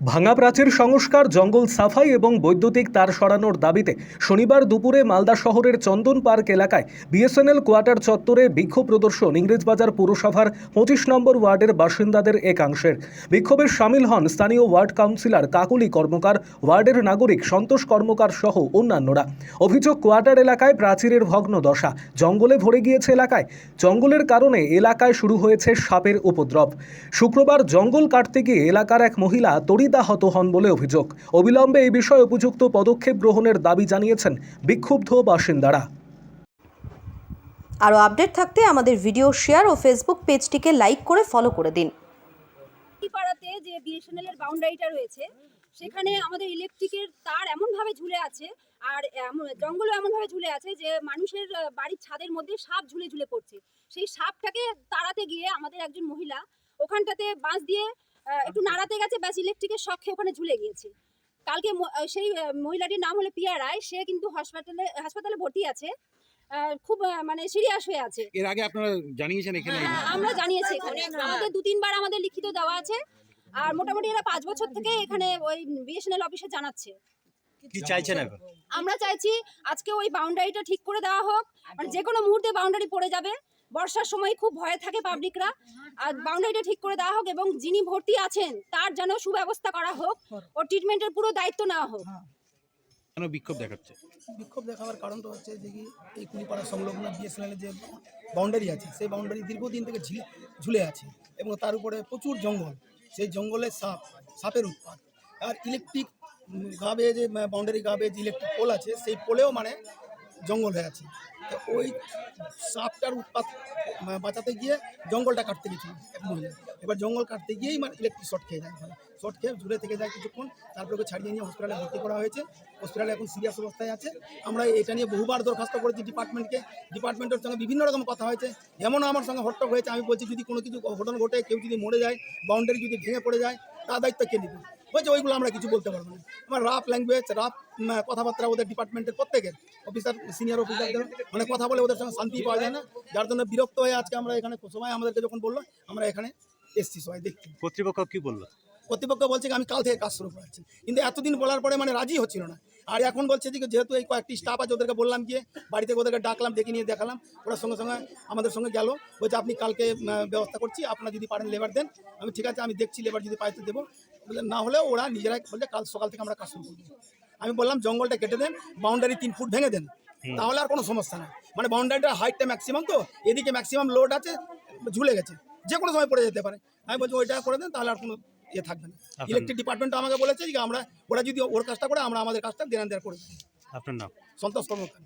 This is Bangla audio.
ভাঙা প্রাচীর সংস্কার, জঙ্গল সাফাই এবং বৈদ্যুতিক তার সরানোর দাবিতে শনিবার দুপুরে মালদা শহরের চন্দন পার্ক এলাকায় বিএসএনএল কোয়ার্টার চত্বরে বিক্ষোভ প্রদর্শন ইংরেজবাজার পুরসভার 25 নম্বর ওয়ার্ডের বাসিন্দাদের একাংশের। বিক্ষোভে সামিল হন স্থানীয় ওয়ার্ড কাউন্সিলর কাকুলি কর্মকার, ওয়ার্ডের নাগরিক সন্তোষ কর্মকার সহ অন্যান্যরা। অভিযোগ, কোয়ার্টার এলাকায় প্রাচীরের ভগ্ন দশা, জঙ্গলে ভরে গিয়েছে এলাকায়। জঙ্গলের কারণে এলাকায় শুরু হয়েছে সাপের উপদ্রব। শুক্রবার জঙ্গল কাটতে গিয়ে এলাকার এক মহিলা তড়িদাহত হন বলে অভিযোগ। অবিলম্বে এই বিষয়ে উপযুক্ত পদক্ষেপ গ্রহণের দাবি জানিয়েছেন বিক্ষুব্ধ বাসিন্দারা। আরও আপডেট থাকতে আমাদের ভিডিও শেয়ার ও ফেসবুক পেজটিকে লাইক করে ফলো করে দিন। পাড়াতে যে বিএসএনএল এর বাউন্ডারিটা রয়েছে, সেখানে আমাদের ইলেকট্রিকের তার এমনভাবে ঝুলে আছে আর জঙ্গলও এমনভাবে ঝুলে আছে যে মানুষের বাড়ির ছাদের মধ্যে সাপ ঝুলে ঝুলে পড়ছে। সেই সাপটাকে তাড়াতে গিয়ে আমাদের একজন মহিলা ওখানটাতে বাঁশ দিয়ে একটু নাড়াতে গেছে, ব্যাস ইলেকট্রিকের শখে ওখানে ঝুলে গিয়েছে। কালকে সেই মহিলাটির নাম হলো পিয়া রায়, সে কিন্তু হাসপাতালে ভর্তি আছে, খুব মানে সিরিয়াস হয়ে আছে। এর আগে আপনারা জানিয়েছেন এখানে? আমরা জানিয়েছি, আমাদের 2-3 বার আমাদের লিখিত দেওয়া আছে। আর মোটামুটি এরা 5 বছর থেকে এখানে ওই বিএসএনএল অফিসে জানাচ্ছে। কি চাইছেন এখন? আমরা চাইছি আজকে ওই বাউন্ডারিটা ঠিক করে দেওয়া হোক, মানে যে কোনো মুহূর্তে বাউন্ডারি পড়ে যাবে। বর্ষার সময় খুব ভয়ে থাকে পাবলিকরা, আর বাউন্ডারিটা ঠিক করে দেওয়া হোক এবং যিনি ভর্তি আছেন তার যেন সুব্যবস্থা করা হোক, ও ট্রিটমেন্টের পুরো দায়িত্ব নেওয়া হোক। কেন বিক্ষোভ দেখাচ্ছে? বিক্ষোভ দেখাবার কারণটা হচ্ছে যে কি এই কুলিপাড়া সংলগ্ন বিএসএনএল যে বাউন্ডারি আছে, সেই বাউন্ডারি দীর্ঘদিন থেকে ঝুলে আছে এবং তার উপরে প্রচুর জঙ্গল। সেই জঙ্গলে সাপের উৎপাত, আর ইলেকট্রিক গাবে যে বাউন্ডারি গাবে যে ইলেকট্রিক পোল আছে, সেই পোলেও মানে জঙ্গল হয়ে আছে। তো ওই সাপটার উৎপাত বাঁচাতে গিয়ে জঙ্গলটা কাটতে গেছিল এক মহিলা। এবার জঙ্গল কাটতে গিয়েই মানে ইলেকট্রিক শর্ট খেয়ে যায়, শর্ট খেয়ে ঝুলে থেকে যায় কিছুক্ষণ, তারপরে ওকে ছাড়িয়ে নিয়ে হসপিটালে ভর্তি করা হয়েছে। হসপিটালে এখন সিরিয়াস অবস্থায় আছে। আমরা এটা নিয়ে বহুবার দরখাস্ত করেছি ডিপার্টমেন্টকে, ডিপার্টমেন্টের সঙ্গে বিভিন্ন রকম কথা হয়েছে। যেমন আমার সঙ্গে হট্টক হয়েছে, আমি বলছি যদি কোনো কিছু ঘটনা ঘটে, কেউ যদি মরে যায়, বাউন্ডারি যদি ভেঙে পড়ে যায়, তার দায়িত্ব কে নেবে? বলছে ওইগুলো আমরা কিছু বলতে পারবো না। আমার রাফ ল্যাঙ্গুয়েজ, রাফ কথাবার্তা ওদের ডিপার্টমেন্টের প্রত্যেকের অফিসার, সিনিয়র অফিসারদের মানে কথা বলে ওদের সঙ্গে শান্তি পাওয়া যায় না, যার জন্য বিরক্ত হয়ে আজকে আমরা এখানে সবাই আমাদেরকে যখন বললো, আমরা এখানে এসছি সবাই দেখছি। কর্তৃপক্ষ কি বললো? কর্তৃপক্ষ বলছে আমি কাল থেকে কাজ শুরু করেছি, কিন্তু এতদিন বলার পরে মানে রাজি হচ্ছিল না। আর এখন বলছে যে যেহেতু এই কয়েকটি স্টাফ আছে, ওদেরকে বললাম গিয়ে বাড়ি থেকে ওদেরকে ডাকলাম, ডেকে নিয়ে দেখালাম, ওরা সঙ্গে সঙ্গে আমাদের সঙ্গে গেল। বলছে আপনি কালকে ব্যবস্থা করছি, আপনারা যদি পারেন লেবার দেন। আমি ঠিক আছে, আমি দেখছি লেবার যদি পাইতে দেবো, না হলেও ওরা নিজেরাই বলছে কাল সকাল থেকে আমরা কাজ শুরু করবো। আমি বললাম জঙ্গলটা কেটে দেন, বাউন্ডারি 3 ফুট ভেঙে দেন, তাহলে আর কোনো সমস্যা না। মানে বাউন্ডারিটার হাইটটা ম্যাক্সিমাম, তো এদিকে ম্যাক্সিমাম লোড আছে, ঝুলে গেছে, যে কোনো সময় পড়ে যেতে পারে। আমি বলছি ওইটা করে দেন, তাহলে আর কোনো ইয়ে থাকবে না। ইলেকট্রিক ডিপার্টমেন্ট আমাকে বলেছে যে আমরা ওরা যদি ওর কাজটা করে, আমরা আমাদের কাজটা দেন করে দেবো। আপনার নাম? সন্তোষ কর্মকার।